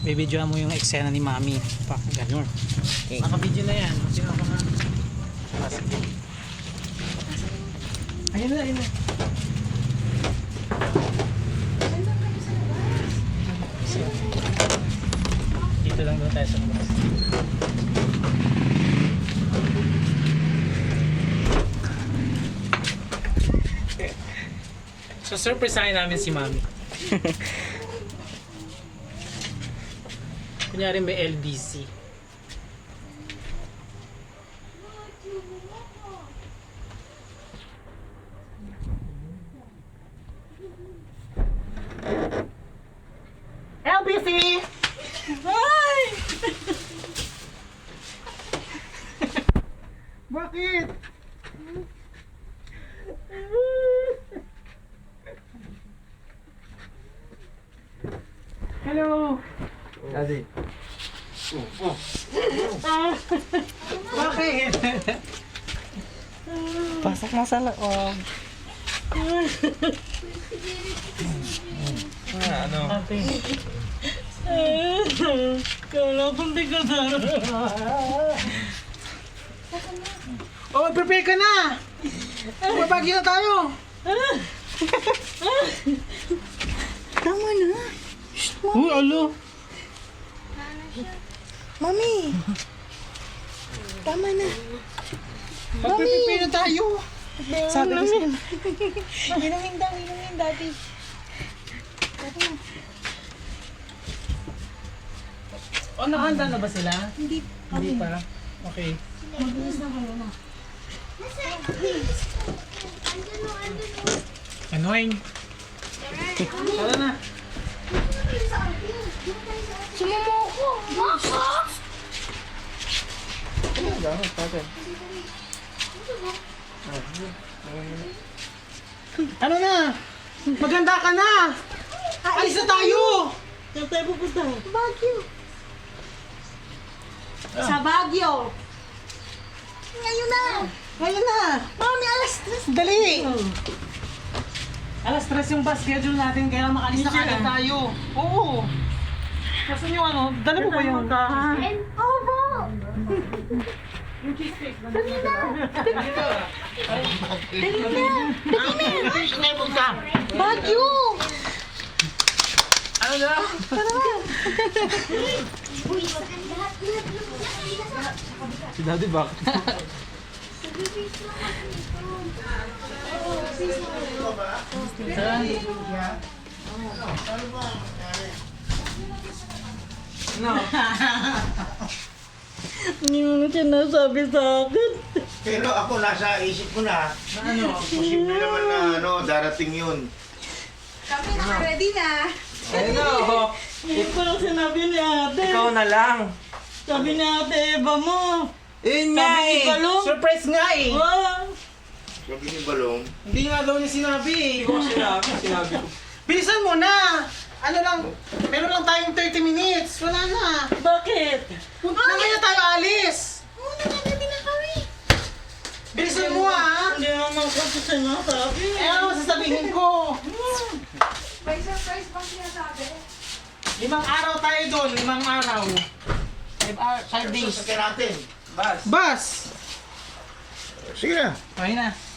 Bibidyoan mo yung eksena ni Mami. Pa, ganun. Okay. Naka-video na yan. Sino ako nga? Sige. Ayun na, ayun na. Dito lang doon tayo sa labas. So surprisein namin si Mami. Kunyari may LBC. LBC! Hi! Bakit? Hello! Daddy. Bakit? Pasok mo sa loob. Ano? Ate. Kala ko hindi ka na. Oh, prepare ka na! Mabagi na tayo! Tama na. Uy, alo! Mami. Tama na. Mag-prepare na tayo! Sabi ko sa'yo. Inumin daw, inumin, Daddy. Oh, nakahanda na ba sila? Hindi. Hindi pa. Okay. Mabilis na kayo na. Annoying. Tara na. Sumumo ko! Bakit? Ano na? Maganda ka na! Alis na tayo! Saan tayo pupunta? Baguio. Sa Baguio. Ngayon na. Ngayon na! Mami, alas 3. Dali! Alas 3 yung bus schedule natin kaya makalis na kagad tayo. Oo! Kasi yung ano, dala mo ba yung... Opo. Yung cheesecake. Dali na. Baguio. Ano na? Si Daddy back. No. Hindi mo na sinasabi sa akin. Pero ako nasa isip ko na, Na ano? posible naman na darating yun. Kami naka-ready na. Ano? Hindi ko lang sinabi ni ate. Ikaw na lang. Sabi ni ate Eva mo. Yun nga Sabi ni eh. Balong. Surprise nga eh! Ah, Sabi ni Balong, Hindi nga daw niya sinabi eh. Sinabi ko. Bilisan mo na! Ano lang, meron lang tayong 30 minutes. Wala na. bakit? Mamaya tayo alis. Naka-ready na kami. Bilisan mo ah. Hindi naman kasi sinasabi. Eh ano sasabihin ko? May surprise bang sinasabi? 5 araw tayo doon, 5 araw. 5 days. sakyan natin. Bas. Bus! Sige na. Okay na.